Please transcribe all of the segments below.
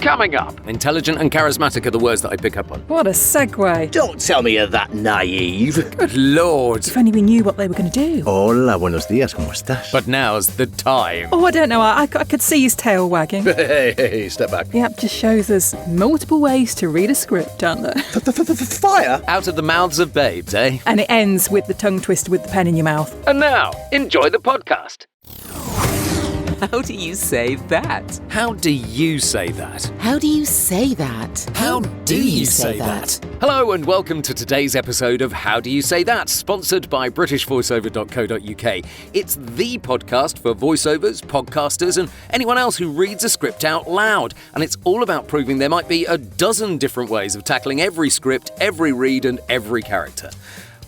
Coming up, intelligent and charismatic are the words that I pick up on. What a segue. Don't tell me you're that naive. Good Lord. If only we knew what they were going to do. Hola, buenos días, ¿cómo estás? But now's the time. Oh, I don't know. I could see his tail wagging. Hey, step back. The app just shows us multiple ways to read a script, aren't there? Fire? Out of the mouths of babes, eh? And it ends with the tongue twister with the pen in your mouth. And now, enjoy the podcast. How do you say that? How do you say that? How do you say that? How do you say that? Hello and welcome to today's episode of How Do You Say That, sponsored by BritishVoiceover.co.uk. It's the podcast for voiceovers, podcasters and anyone else who reads a script out loud. And it's all about proving there might be a dozen different ways of tackling every script, every read and every character.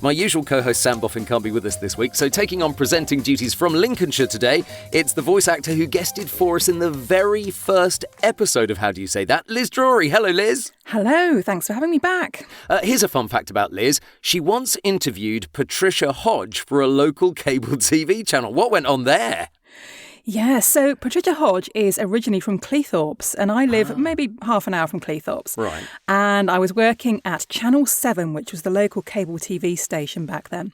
My usual co-host Sam Boffin can't be with us this week, so taking on presenting duties from Lincolnshire today, it's the voice actor who guested for us in the very first episode of How Do You Say That, Liz Drury. Hello, Liz. Hello, thanks for having me back. Here's a fun fact about Liz. She once interviewed Patricia Hodge for a local cable TV channel. What went on there? Yeah, so Patricia Hodge is originally from Cleethorpes, and I live maybe half an hour from Cleethorpes. Right. And I was working at Channel 7, which was the local cable TV station back then.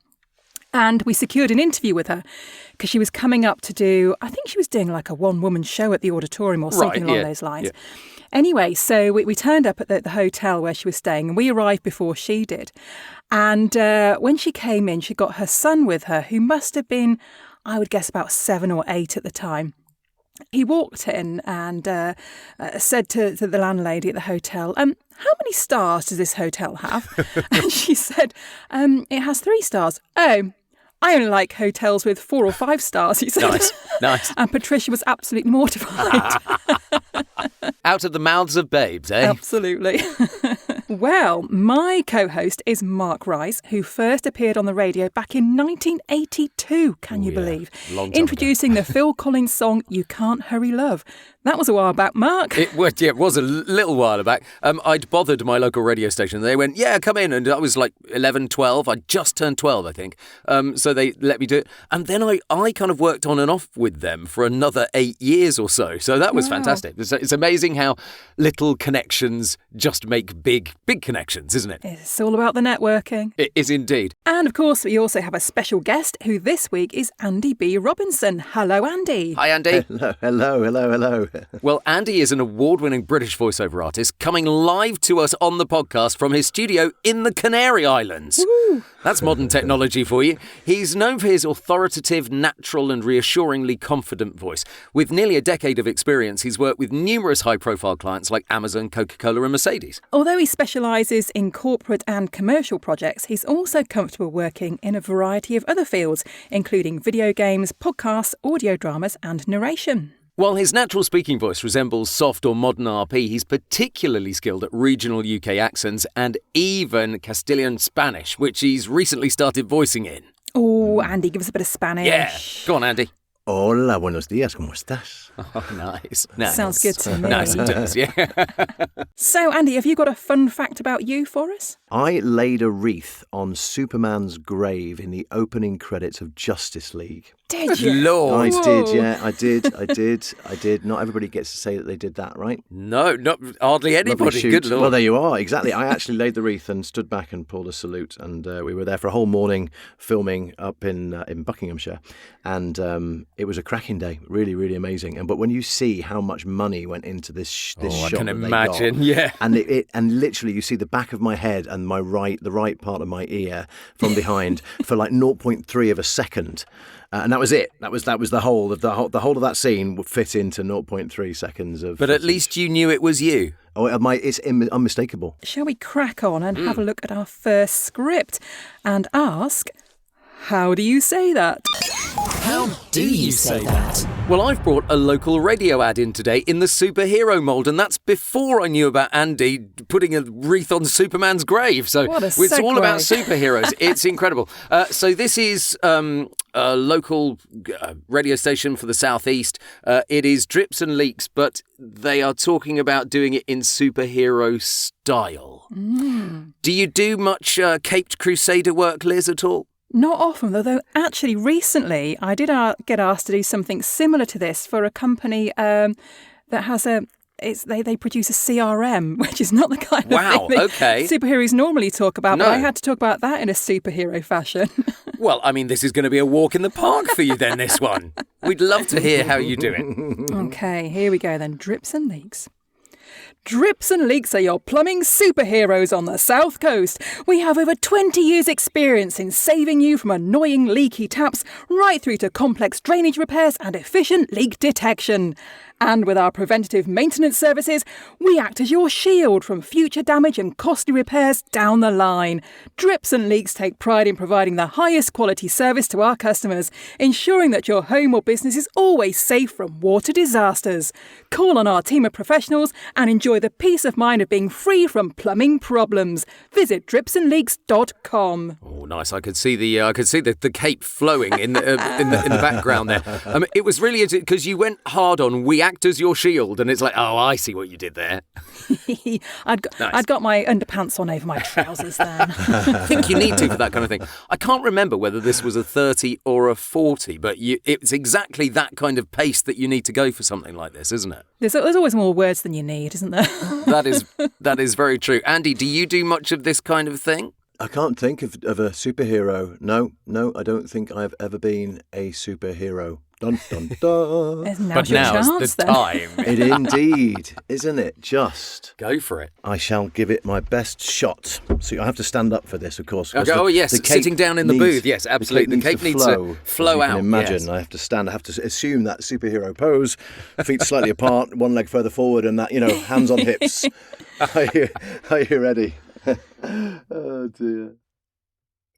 And we secured an interview with her because she was coming up to do, I think she was doing like a one-woman show at the auditorium or something along those lines. Yeah. Anyway, so we turned up at the hotel where she was staying, and we arrived before she did. And when she came in, she got her son with her, who must have been, I would guess, about 7 or 8 at the time. He walked in and said to the landlady at the hotel, how many stars does this hotel have? And she said, it has 3 stars. Oh, I only like hotels with 4 or 5 stars, he said. Nice. And Patricia was absolutely mortified. Out of the mouths of babes, eh? Absolutely. Well, my co-host is Mark Rice, who first appeared on the radio back in 1982, can you believe? Long time introducing the Phil Collins song, You Can't Hurry Love. That was a while back, Mark. It was a little while back. I'd bothered my local radio station. They went, yeah, come in. And I was like 11, 12. I just turned 12, I think. So they let me do it. And then I kind of worked on and off with them for another 8 years or so. So that was fantastic. It's amazing how little connections just make big connections, isn't it? It's all about the networking. It is indeed. And of course, we also have a special guest who this week is Andy B. Robinson. Hello, Andy. Hi, Andy. Hello. Well, Andy is an award-winning British voiceover artist coming live to us on the podcast from his studio in the Canary Islands. Woo. That's modern technology for you. He's known for his authoritative, natural and reassuringly confident voice. With nearly a decade of experience, he's worked with numerous high-profile clients like Amazon, Coca-Cola and Mercedes. Although he specialises in corporate and commercial projects, he's also comfortable working in a variety of other fields, including video games, podcasts, audio dramas and narration. While his natural speaking voice resembles soft or modern RP, he's particularly skilled at regional UK accents and even Castilian Spanish, which he's recently started voicing in. Oh, Andy, give us a bit of Spanish. Yeah, go on, Andy. Hola, buenos días, ¿cómo estás? Oh, nice. Sounds good to me. Nice, it does, yeah. So, Andy, have you got a fun fact about you for us? I laid a wreath on Superman's grave in the opening credits of Justice League. Did you? Lord. I did, yeah, I did. Not everybody gets to say that they did that, right? No, not hardly anybody. Good Lord. Well, there you are, exactly. I actually laid the wreath and stood back and pulled a salute, and we were there for a whole morning filming up in Buckinghamshire, and it was a cracking day, really, really amazing. But when you see how much money went into this shot, I can that they imagine, got, yeah. And literally you see the back of my head and the right part of my ear from behind for like 0.3 of a second. And that was it. That was the whole of the that scene would fit into 0.3 seconds of. But at least you knew it was you. Oh, it's unmistakable. Shall we crack on and have a look at our first script and ask, how do you say that? How do you say that? Well, I've brought a local radio ad in today in the superhero mould, and that's before I knew about Andy putting a wreath on Superman's grave. So what a it's all segue. about superheroes. It's incredible. So this is a local radio station for the southeast. It is Drips and Leaks, but they are talking about doing it in superhero style. Do you do much Caped Crusader work, Liz, at all? Not often, although actually recently I did get asked to do something similar to this for a company that has a they produce a CRM, which is not the kind of thing that superheroes normally talk about. No. But I had to talk about that in a superhero fashion. Well, I mean, this is going to be a walk in the park for you then, this one. We'd love to hear how you do it. Okay, here we go then. Drips and leaks. Drips and Leaks are your plumbing superheroes on the South Coast. We have over 20 years' experience in saving you from annoying leaky taps right through to complex drainage repairs and efficient leak detection. And with our preventative maintenance services, we act as your shield from future damage and costly repairs down the line. Drips and Leaks take pride in providing the highest quality service to our customers, ensuring that your home or business is always safe from water disasters. Call on our team of professionals and enjoy the peace of mind of being free from plumbing problems. Visit dripsandleaks.com. Oh, nice! I could see the cape flowing in the background there. It was really because you went hard on "we act as your shield," and it's like, oh, I see what you did there. I'd got my underpants on over my trousers then. I think you need to for that kind of thing. I can't remember whether this was a 30 or a 40, but it's exactly that kind of pace that you need to go for something like this, isn't it? There's always more words than you need, isn't there? That is very true. Andy, do you do much of this kind of thing? I can't think of a superhero. No, I don't think I've ever been a superhero. Dun, dun, dun. But now's the time. It indeed, isn't it? Just go for it. I shall give it my best shot. So I have to stand up for this, of course. Yes, sitting down in the booth. Yes, absolutely. The cape needs to flow out. Imagine, yes. I have to stand. I have to assume that superhero pose, feet slightly apart, one leg further forward, and that, hands on hips. Are you ready? Oh dear.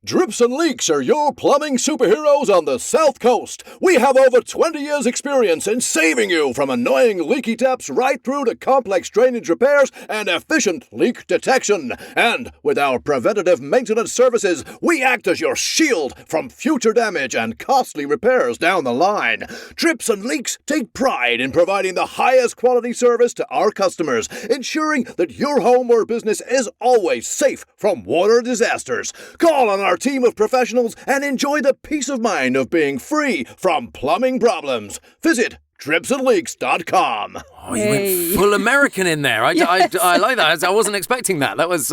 Drips and Leaks are your plumbing superheroes on the South Coast. We have over 20 years' experience in saving you from annoying leaky taps right through to complex drainage repairs and efficient leak detection. And with our preventative maintenance services, we act as your shield from future damage and costly repairs down the line. Drips and Leaks take pride in providing the highest quality service to our customers, ensuring that your home or business is always safe from water disasters. Call on our team of professionals and enjoy the peace of mind of being free from plumbing problems. Visit dripsandleaks.com. Oh, you went full American in there. I like that. I wasn't expecting that. That was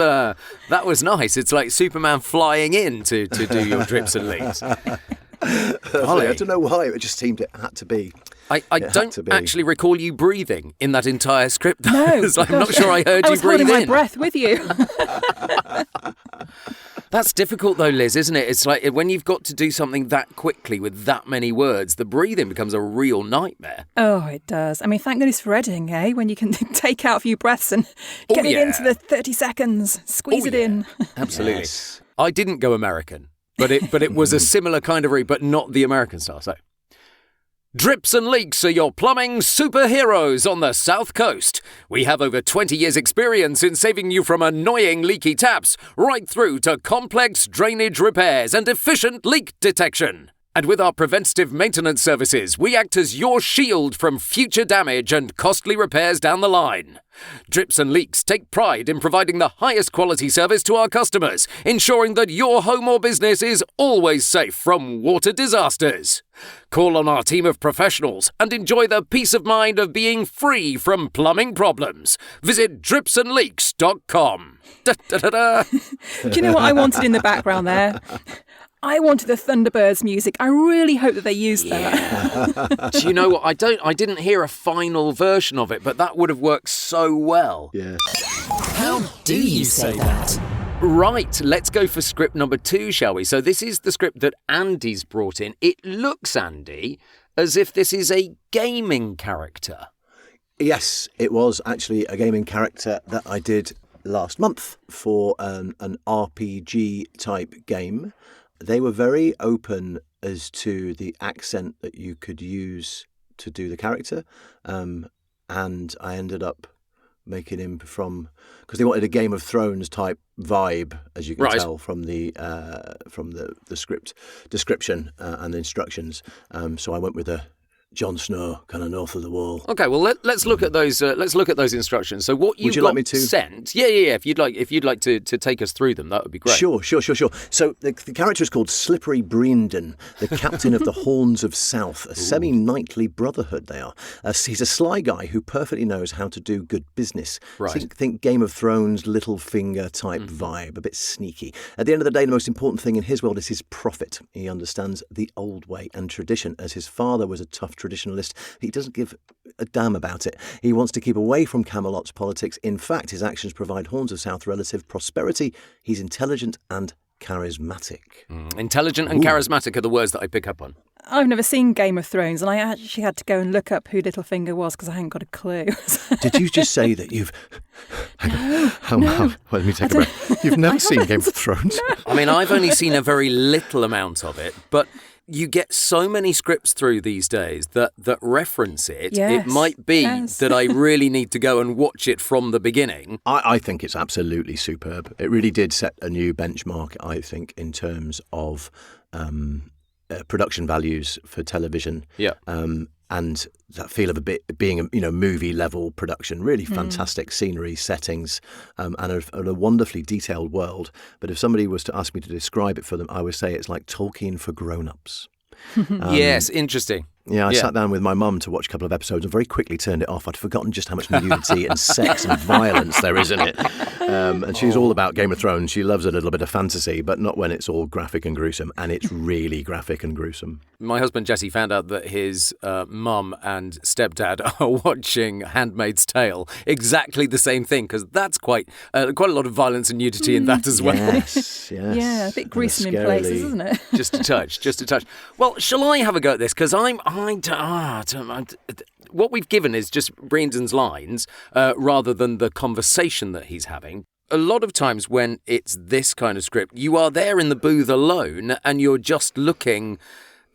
nice. It's like Superman flying in to do your drips and leaks. I don't know why. It just seemed it had to be. I don't actually recall you breathing in that entire script. No. I'm not sure I heard you breathe in. I was holding my breath with you. That's difficult though, Liz, isn't it? It's like when you've got to do something that quickly with that many words, the breathing becomes a real nightmare. Oh, it does. I mean, thank goodness for editing, eh? When you can take out a few breaths and get it into the 30 seconds, squeeze it in. Absolutely. Yes. I didn't go American, but it was a similar kind of read, but not the American style. So, Drips and Leaks are your plumbing superheroes on the South Coast. We have over 20 years' experience in saving you from annoying leaky taps right through to complex drainage repairs and efficient leak detection. And with our preventative maintenance services, we act as your shield from future damage and costly repairs down the line. Drips and Leaks take pride in providing the highest quality service to our customers, ensuring that your home or business is always safe from water disasters. Call on our team of professionals and enjoy the peace of mind of being free from plumbing problems. Visit dripsandleaks.com. Da, da, da, da. Do you know what I wanted in the background there? I wanted the Thunderbirds music. I really hope that they used that. Do you know what? I didn't hear a final version of it, but that would have worked so well. Yes. How do you say that? Right, let's go for script number 2, shall we? So this is the script that Andy's brought in. It looks, Andy, as if this is a gaming character. Yes, it was actually a gaming character that I did last month for an RPG type game. They were very open as to the accent that you could use to do the character, and I ended up making him because they wanted a Game of Thrones type vibe, as you can tell from the script description and the instructions. So I went with a Jon Snow, kind of north of the Wall. Okay, well let's look at those. Let's look at those instructions. So what Would you got like me to? Sent? Yeah. If you'd like to take us through them, that would be great. Sure. So the character is called Slippery Breendon, the captain of the Horns of South, a semi-knightly brotherhood they are. He's a sly guy who perfectly knows how to do good business. Right. Think Game of Thrones, Littlefinger type vibe, a bit sneaky. At the end of the day, the most important thing in his world is his profit. He understands the old way and tradition, as his father was a tough traditionalist. He doesn't give a damn about it. He wants to keep away from Camelot's politics. In fact, his actions provide Horns of South relative prosperity. He's intelligent and charismatic. Intelligent and charismatic are the words that I pick up on. I've never seen Game of Thrones, and I actually had to go and look up who Littlefinger was because I hadn't got a clue. Did you just say that you've... No. Let me take a breath. You've never seen Game of Thrones? No. I mean, I've only seen a very little amount of it, but you get so many scripts through these days that reference it. Yes, it might be that I really need to go and watch it from the beginning. I think it's absolutely superb. It really did set a new benchmark, I think, in terms of production values for television. Yeah. And that feel of being a movie level production, really fantastic scenery, settings, and a wonderfully detailed world. But if somebody was to ask me to describe it for them, I would say it's like Tolkien for grown-ups. Yes, interesting. Yeah, I sat down with my mum to watch a couple of episodes and very quickly turned it off. I'd forgotten just how much nudity and sex and violence there is in it. And she's all about Game of Thrones. She loves a little bit of fantasy, but not when it's all graphic and gruesome. And it's really graphic and gruesome. My husband Jesse found out that his mum and stepdad are watching Handmaid's Tale, exactly the same thing, because that's quite a lot of violence and nudity in that as well. Yes. Yeah, a bit gruesome in places, isn't it? Just a touch. Well, shall I have a go at this? Because what we've given is just Breendon's lines rather than the conversation that he's having. A lot of times when it's this kind of script, you are there in the booth alone and you're just looking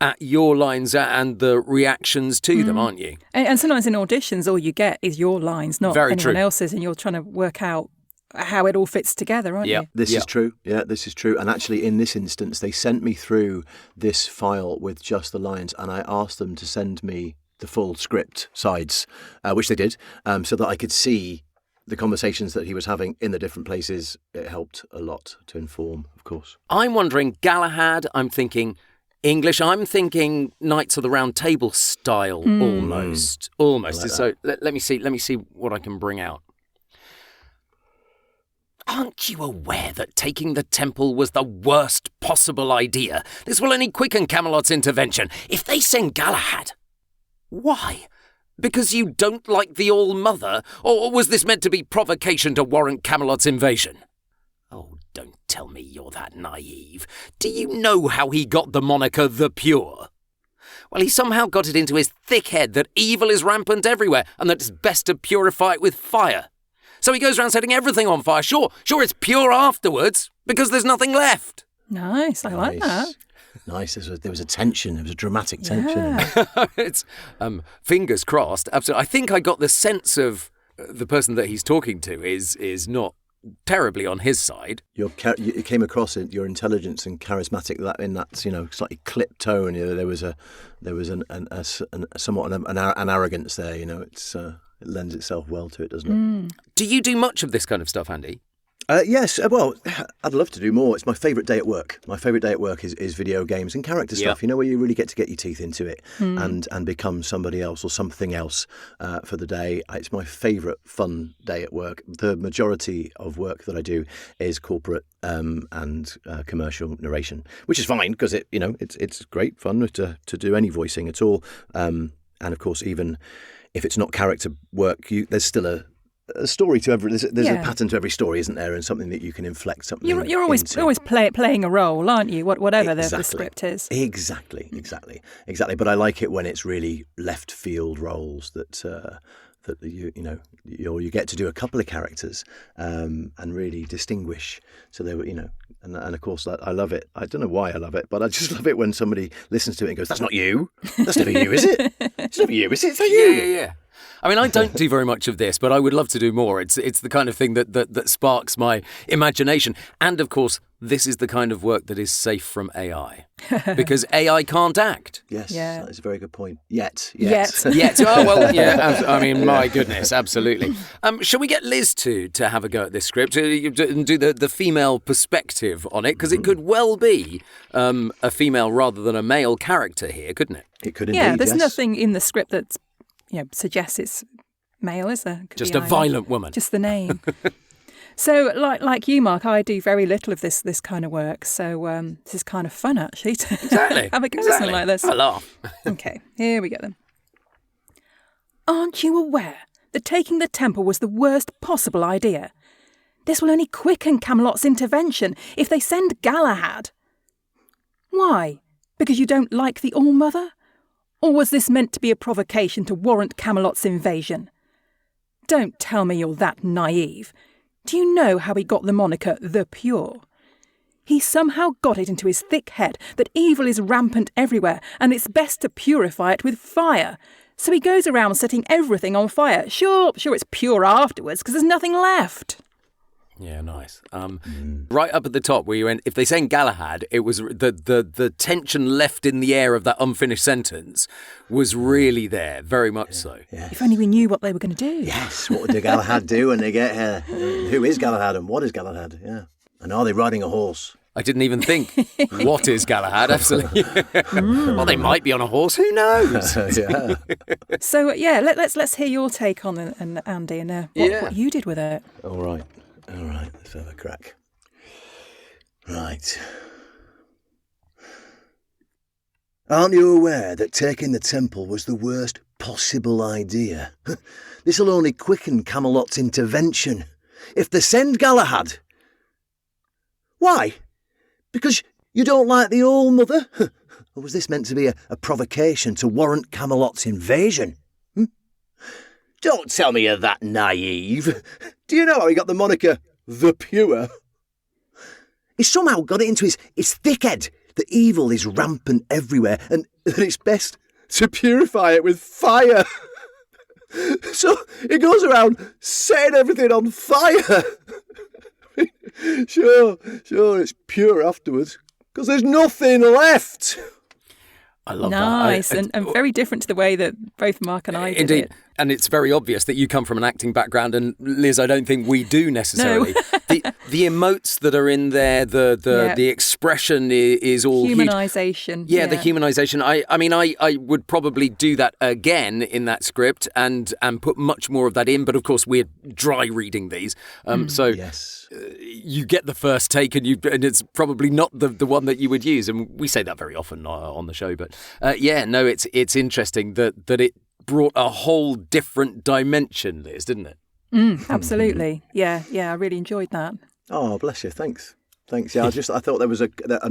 at your lines and the reactions to them, aren't you? And sometimes in auditions, all you get is your lines, not Very anyone true. else's, and you're trying to work out how it all fits together, aren't you? This is true. Yeah, this is true. And actually, in this instance, they sent me through this file with just the lines, and I asked them to send me the full script sides, which they did, so that I could see the conversations that he was having in the different places. It helped a lot to inform, of course. I'm wondering Galahad, I'm thinking English, I'm thinking Knights of the Round Table style, almost. Like so let me see what I can bring out. Aren't you aware that taking the temple was the worst possible idea? This will only quicken Camelot's intervention. If they send Galahad... Why? Because you don't like the All-Mother? Or was this meant to be provocation to warrant Camelot's invasion? Oh, don't tell me you're that naive. Do you know how he got the moniker The Pure? Well, he somehow got it into his thick head that evil is rampant everywhere and that it's best to purify it with fire. So he goes around setting everything on fire. Sure, it's pure afterwards, because there's nothing left. Nice, I like that. Nice. There was a tension. There was a dramatic tension. Yeah. It's fingers crossed. Absolutely. I think I got the sense of the person that he's talking to is not terribly on his side. You came across your intelligence and charismatic in that slightly clipped tone. There was somewhat an arrogance there. It lends itself well to it, doesn't it? Do you do much of this kind of stuff, Andy? Yes. Well, I'd love to do more. It's my favourite day at work. My favourite day at work is video games and character stuff, where you really get to get your teeth into it and become somebody else or something else for the day. It's my favourite fun day at work. The majority of work that I do is corporate and commercial narration, which is fine because it's great fun to do any voicing at all. And of course, even if it's not character work, there's still a story to every. There's a pattern to every story, isn't there? And something that you can inflect something. You're always playing a role, aren't you? Whatever the script is. Exactly. But I like it when it's really left field roles that you get to do a couple of characters and really distinguish. So they were and of course I love it. I don't know why I love it, but I just love it when somebody listens to it and goes, "That's not you. That's never you, is it? It's never you, is it? It's not you." Yeah. I mean, I don't do very much of this, but I would love to do more. It's the kind of thing that sparks my imagination. And, of course, this is the kind of work that is safe from AI. Because AI can't act. Yes, Yeah. that is a very good point. Yet. Yet. Yet. Oh, well, yeah. I mean, my goodness, absolutely. Shall we get Liz to have a go at this script and do the female perspective on it? Because it could well be a female rather than a male character here, couldn't it? It could indeed, Yeah, there's yes. nothing in the script that suggests it's male, is there? Could Just be a either. violent woman. Just the name. So, like you, Mark, I do very little of this kind of work. So this is kind of fun, actually, to Exactly. have a go at something like this. I laugh. Okay, here we go then. Aren't you aware that taking the temple was the worst possible idea? This will only quicken Camelot's intervention if they send Galahad. Why? Because you don't like the All-Mother? Or was this meant to be a provocation to warrant Camelot's invasion? Don't tell me you're that naive. Do you know how he got the moniker The Pure? He somehow got it into his thick head that evil is rampant everywhere and it's best to purify it with fire. So he goes around setting everything on fire. Sure, it's pure afterwards because there's nothing left. Yeah, nice. Right up at the top where you went, if they send Galahad, it was the tension left in the air of that unfinished sentence was really there, very much so. Yeah. If only we knew what they were going to do. Yes, what would the Galahad do when they get here? Who is Galahad and what is Galahad? Yeah. And are they riding a horse? I didn't even think, what is Galahad? Absolutely. Well, they might be on a horse. Who knows? Yeah. So, let's hear your take on it, and Andy, and what you did with it. All right, let's have a crack. Right. Aren't you aware that taking the temple was the worst possible idea? This'll only quicken Camelot's intervention. If they send Galahad... Why? Because you don't like the All-Mother? Or was this meant to be a provocation to warrant Camelot's invasion? Don't tell me you're that naive. Do you know how he got the moniker The Pure? He somehow got it into his thick head that evil is rampant everywhere and that it's best to purify it with fire. So he goes around setting everything on fire. Sure, it's pure afterwards because there's nothing left. I love nice, that. and very different to the way that both Mark and I did Indeed. it. And it's very obvious that you come from an acting background, and Liz, I don't think we do necessarily. the emotes that are in there, the expression is all humanisation. Yeah, the humanisation. I mean, I would probably do that again in that script and put much more of that in. But of course, we're dry reading these, so Yes. You get the first take, and it's probably not the one that you would use. And we say that very often on the show. But it's interesting that it brought a whole different dimension, Liz, didn't it? Absolutely. Yeah, I really enjoyed that. Oh, bless you. Thanks. Yeah, I thought there was a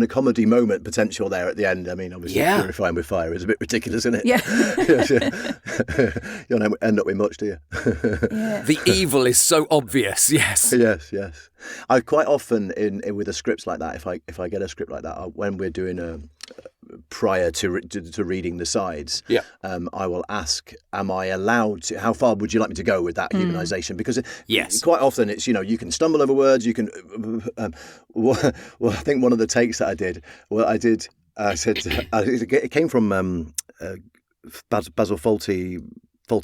comedy moment potential there at the end. I mean, obviously, purifying with fire is a bit ridiculous, isn't it? Yeah. You don't end up with much, do you? Yeah. The evil is so obvious. Yes. Yes. I quite often with the scripts like that, if I get a script like that, when we're doing prior to reading the sides, I will ask, am I allowed to, how far would you like me to go with that humanisation? Because quite often it's, you can stumble over words, you can, well, I think one of the takes that I did, I said, it came from Basil Faulty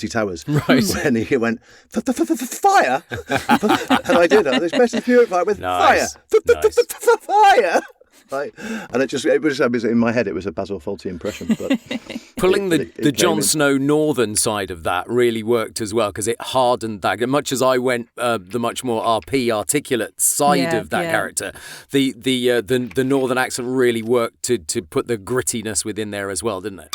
Towers. Right. When he went, fire? And I did. It's best to purify with fire. Fire. Right. And it was in my head. It was a Basil Fawlty impression, but pulling the Jon Snow northern side of that really worked as well because it hardened that. Much as I went the much more RP articulate side of that character, the northern accent really worked to put the grittiness within there as well, didn't it?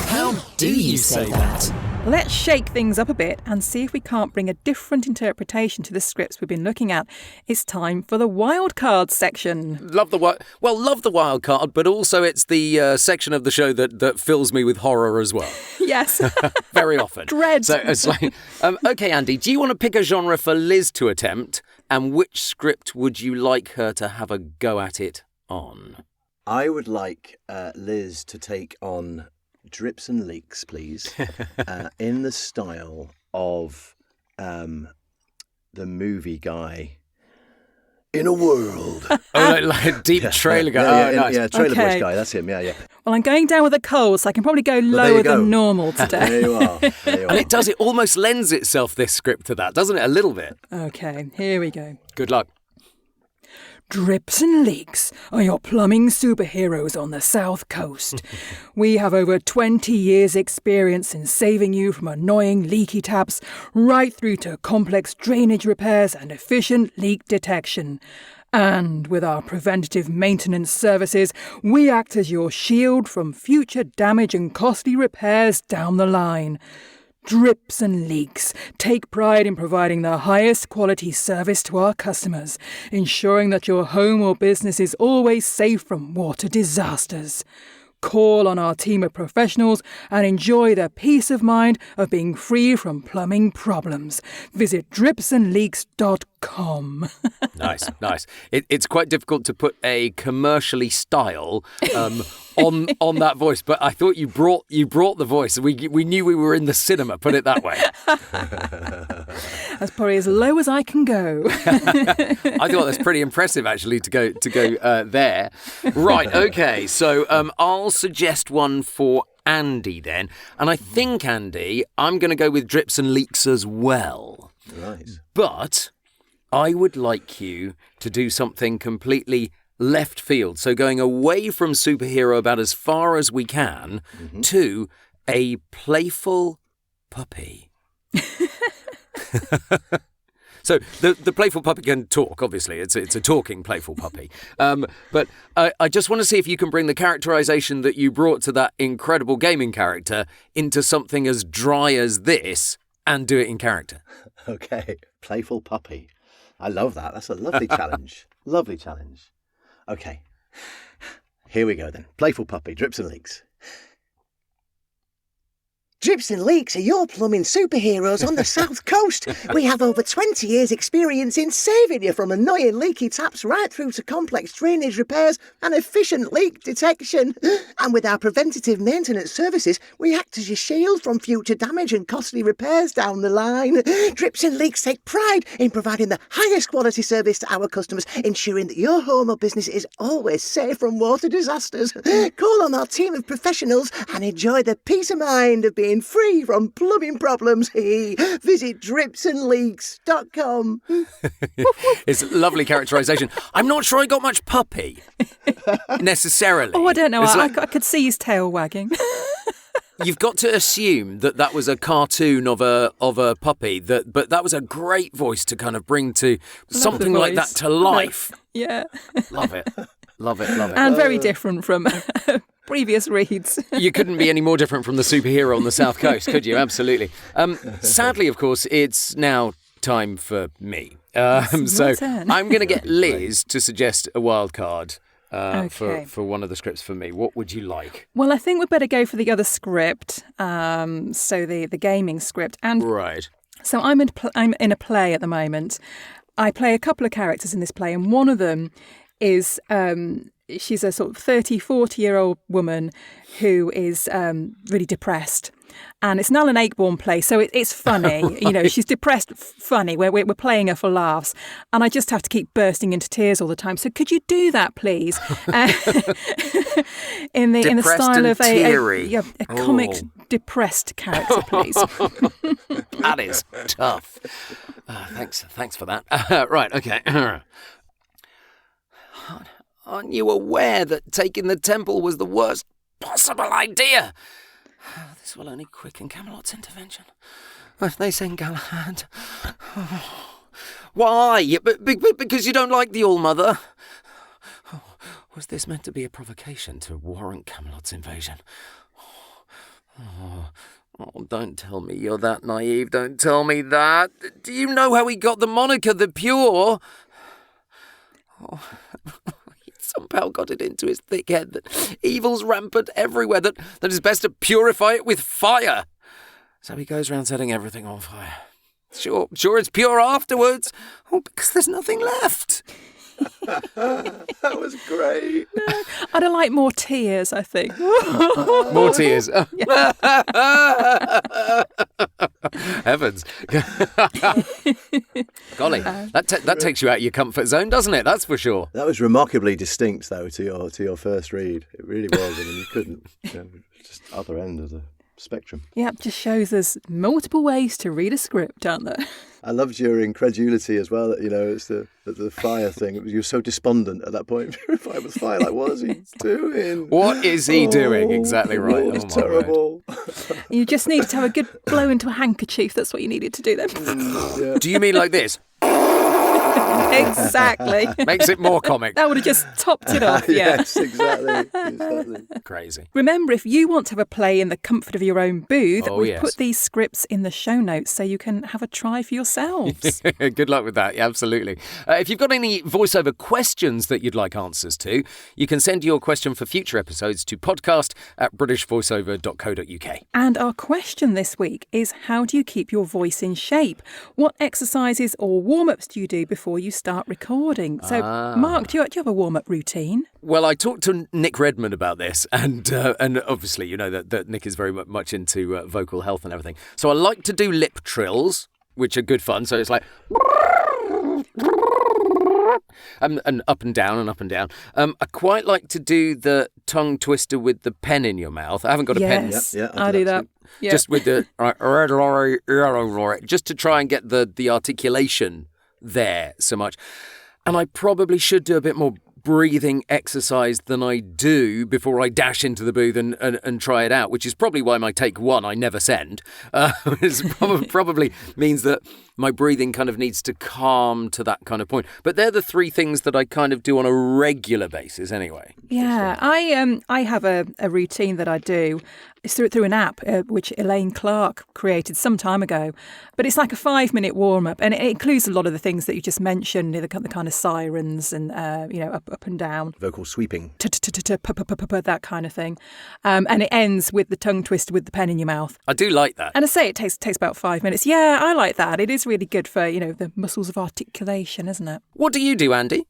How do you say that? Let's shake things up a bit and see if we can't bring a different interpretation to the scripts we've been looking at. It's time for the wildcard section. Love the wild card, but also it's the section of the show that fills me with horror as well. Yes. Very often. Dread. So it's like, okay, Andy, do you want to pick a genre for Liz to attempt? And which script would you like her to have a go at it on? I would like Liz to take on Drips and Leaks, please, in the style of the movie guy in a world. Like a deep trailer guy. Nice. Yeah, trailer Okay. bush guy. That's him. Yeah. Well, I'm going down with a cold, so I can probably go Well, there lower you go. than normal today. There you are. And it almost lends itself, this script, to that, doesn't it? A little bit. Okay, here we go. Good luck. Drips and Leaks are your plumbing superheroes on the South Coast. We have over 20 years' experience in saving you from annoying leaky taps right through to complex drainage repairs and efficient leak detection. And with our preventative maintenance services, we act as your shield from future damage and costly repairs down the line. Drips and Leaks take pride in providing the highest quality service to our customers, ensuring that your home or business is always safe from water disasters. Call on our team of professionals and enjoy the peace of mind of being free from plumbing problems. Visit dripsandleaks.com. Nice. It's quite difficult to put a commercially style on that voice, but I thought you brought the voice. We knew we were in the cinema. Put it that way. That's probably as low as I can go. I thought that's pretty impressive, actually, to go there. Right. Okay. So I'll suggest one for Andy then, and I think, Andy, I'm going to go with Drips and Leaks as well. Right. But I would like you to do something completely left field. So going away from superhero about as far as we can to a playful puppy. So the playful puppy can talk, obviously. It's a talking playful puppy. But I just want to see if you can bring the characterization that you brought to that incredible gaming character into something as dry as this and do it in character. Okay. Playful puppy. I love that. That's a lovely challenge. Lovely challenge. Okay. Here we go then. Playful puppy, Drips and Leaks. Drips and Leaks are your plumbing superheroes on the South Coast. We have over 20 years' experience in saving you from annoying leaky taps right through to complex drainage repairs and efficient leak detection. And with our preventative maintenance services, we act as your shield from future damage and costly repairs down the line. Drips and Leaks take pride in providing the highest quality service to our customers, ensuring that your home or business is always safe from water disasters. Call on our team of professionals and enjoy the peace of mind of being free from plumbing problems. Visit dripsandleaks.com. It's a lovely characterization. I'm not sure I got much puppy, necessarily. Oh, I don't know. It's I like- could see his tail wagging. You've got to assume that was a cartoon of a puppy. But that was a great voice to kind of bring to something the like that voice. to life. Yeah. Love it. And very different from previous reads. You couldn't be any more different from the superhero on the South Coast, could you? Absolutely. Sadly, of course, it's now time for me. So turn. I'm going to get Liz to suggest a wild card Okay. for one of the scripts for me. What would you like? Well, I think we'd better go for the other script, so the gaming script. And Right. so I'm in a play at the moment. I play a couple of characters in this play, and one of them is she's a sort of 30, 40-year-old woman who is really depressed. And it's an Alan Ayckbourn play, so it's funny. You know, she's depressed, funny. We're playing her for laughs. And I just have to keep bursting into tears all the time. So could you do that, please? In the Depressed style and of teary. a comic depressed character, please. That is tough. Thanks for that. Right, okay. Aren't you aware that taking the temple was the worst possible idea? This will only quicken Camelot's intervention. If they send Galahad. Why? Because you don't like the All-Mother? Was this meant to be a provocation to warrant Camelot's invasion? Oh, don't tell me you're that naive. Don't tell me that. Do you know how he got the moniker the Pure? Oh, he somehow got it into his thick head that evil's rampant everywhere, that it's best to purify it with fire. So he goes around setting everything on fire. Sure it's pure afterwards. Oh, because there's nothing left. That was great. I'd have liked more tears, I think. More tears. Heavens. Golly, that takes you out of your comfort zone, doesn't it? That's for sure. That was remarkably distinct, though, to your first read. It really was. I mean, you couldn't. Just other end of the spectrum. Yeah, it just shows there's multiple ways to read a script, aren't there? I loved your incredulity as well. It's the fire thing. You were so despondent at that point. Purified with fire. Like, what is he doing? What is he doing? Exactly right. It's terrible. You just needed to have a good blow into a handkerchief. That's what you needed to do then. Yeah. Do you mean like this? Exactly. Makes it more comic. That would have just topped it off, yeah. Yes, exactly. Crazy. Remember, if you want to have a play in the comfort of your own booth, we've yes. put these scripts in the show notes so you can have a try for yourselves. Good luck with that. Yeah, absolutely. If you've got any voiceover questions that you'd like answers to, you can send your question for future episodes to podcast@britishvoiceover.co.uk. And our question this week is, how do you keep your voice in shape? What exercises or warm-ups do you do before you start recording? So, Mark, do you have a warm-up routine? Well, I talked to Nick Redman about this, and obviously, you know that Nick is very much into vocal health and everything. So I like to do lip trills, which are good fun. So it's like... and up and down and up and down. I quite like to do the tongue twister with the pen in your mouth. I haven't got a pen. Yes, I do that. Yeah. Just with the red lorry, yellow lorry, just to try and get the articulation there so much. And I probably should do a bit more breathing exercise than I do before I dash into the booth and try it out, which is probably why my take one I never send. It probably means that my breathing kind of needs to calm to that kind of point. But they're the three things that I kind of do on a regular basis anyway. Yeah, I have a routine that I do. It's through an app which Elaine Clark created some time ago. But it's like a 5-minute warm-up, and it includes a lot of the things that you just mentioned, the kind of sirens and, up and down. Vocal sweeping. That kind of thing. And it ends with the tongue twister with the pen in your mouth. I do like that. And I say it takes about 5 minutes. Yeah, I like that. It is really good for, the muscles of articulation, isn't it? What do you do, Andy?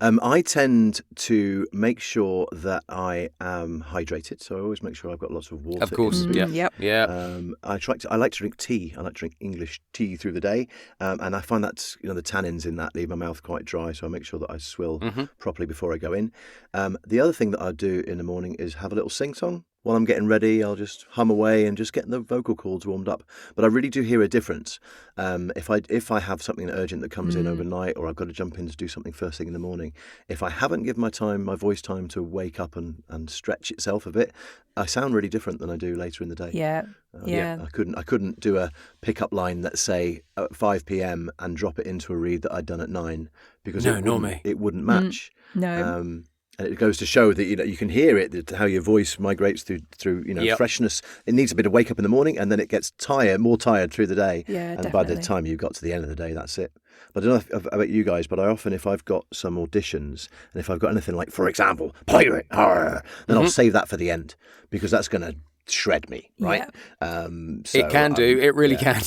I tend to make sure that I am hydrated, so I always make sure I've got lots of water. Of course, in the booth. Yep. Yeah. I like to drink tea. I like to drink English tea through the day, and I find that the tannins in that leave my mouth quite dry, so I make sure that I swill properly before I go in. The other thing that I do in the morning is have a little sing-song. While I'm getting ready, I'll just hum away and just get the vocal cords warmed up. But I really do hear a difference. If I have something urgent that comes in overnight, or I've got to jump in to do something first thing in the morning, if I haven't given my voice time to wake up and stretch itself a bit, I sound really different than I do later in the day. Yeah. I couldn't do a pickup line, let's say at 5 p.m. and drop it into a read that I'd done at 9 because it wouldn't match. No. And it goes to show that you can hear it, how your voice migrates through freshness. It needs a bit of wake up in the morning, and then it gets more tired through the day. Yeah, and definitely. by the time you got to the end of the day, that's it. But I don't know about you guys, but I often, if I've got some auditions, and if I've got anything like, for example, pirate horror, then I'll save that for the end, because that's going to shred me, right? Yeah. It can do. It really can.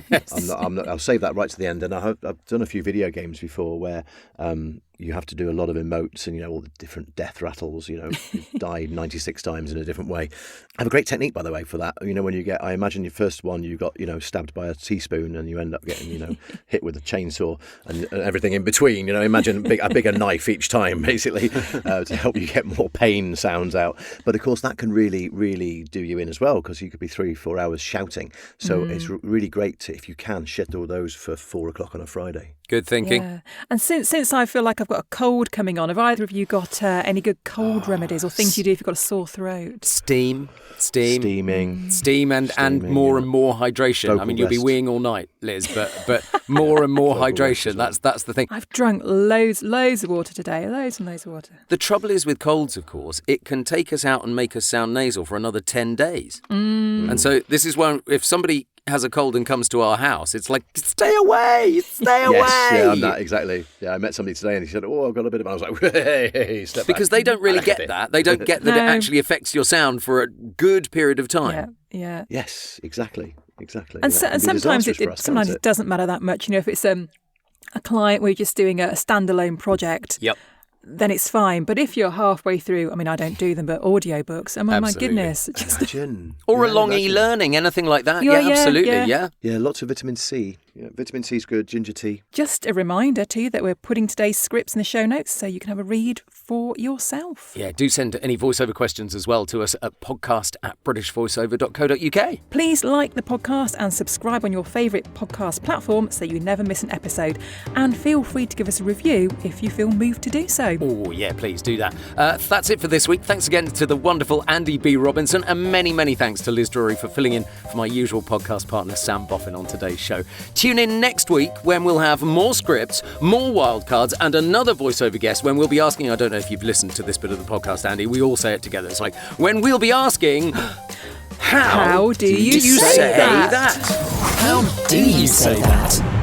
Yes. I'll save that right to the end. And I've done a few video games before where you have to do a lot of emotes and all the different death rattles. You die 96 times in a different way. I have a great technique, by the way, for that. When you get, I imagine your first one, you got stabbed by a teaspoon, and you end up getting hit with a chainsaw and everything in between. Imagine a bigger knife each time, basically, to help you get more pain sounds out. But of course, that can really, really do you in as well, because you could be 3-4 hours shouting. So it's really great to, if you can, schedule those for 4 o'clock on a Friday. Good thinking. Yeah. And since I feel like I've got a cold coming on, have either of you got any good cold remedies or things you do if you've got a sore throat? Steaming. Steam and more and more hydration. Vocal I mean, you'll be rest. weeing all night, Liz, but more and more hydration. That's the thing. I've drunk loads of water today, loads and loads of water. The trouble is with colds, of course, it can take us out and make us sound nasal for another 10 days. And so this is when, if somebody has a cold and comes to our house, it's like, stay away. Yes, yeah, I'm that, exactly. Yeah, I met somebody today and he said, I've got a bit of it. I was like, hey, step back. Because they don't really get that. They don't get that it actually affects your sound for a good period of time. Yeah. Yes, exactly. And sometimes it doesn't matter that much. If it's a client where you're just doing a standalone project, Yep. then it's fine. But if you're halfway through, I mean, I don't do them, but audiobooks, oh my Absolutely. goodness. Imagine. Or Yeah, a long imagine. e-learning, anything like that. Yeah, Yeah, absolutely. Yeah. Yeah, lots of vitamin C. Yeah, vitamin C is good. Ginger tea. Just a reminder too that we're putting today's scripts in the show notes so you can have a read for yourself. Yeah, do send any voiceover questions as well to us at podcast@britishvoiceover.co.uk. Please like the podcast and subscribe on your favourite podcast platform so you never miss an episode. And feel free to give us a review if you feel moved to do so. Oh, yeah, please do that. That's it for this week. Thanks again to the wonderful Andy B. Robinson, and many, many thanks to Liz Drury for filling in for my usual podcast partner, Sam Boffin, on today's show. Tune in next week when we'll have more scripts, more wildcards, and another voiceover guest when we'll be asking, I don't know if you've listened to this bit of the podcast, Andy, we all say it together. It's like, when we'll be asking, how do you say say that? How do you say that?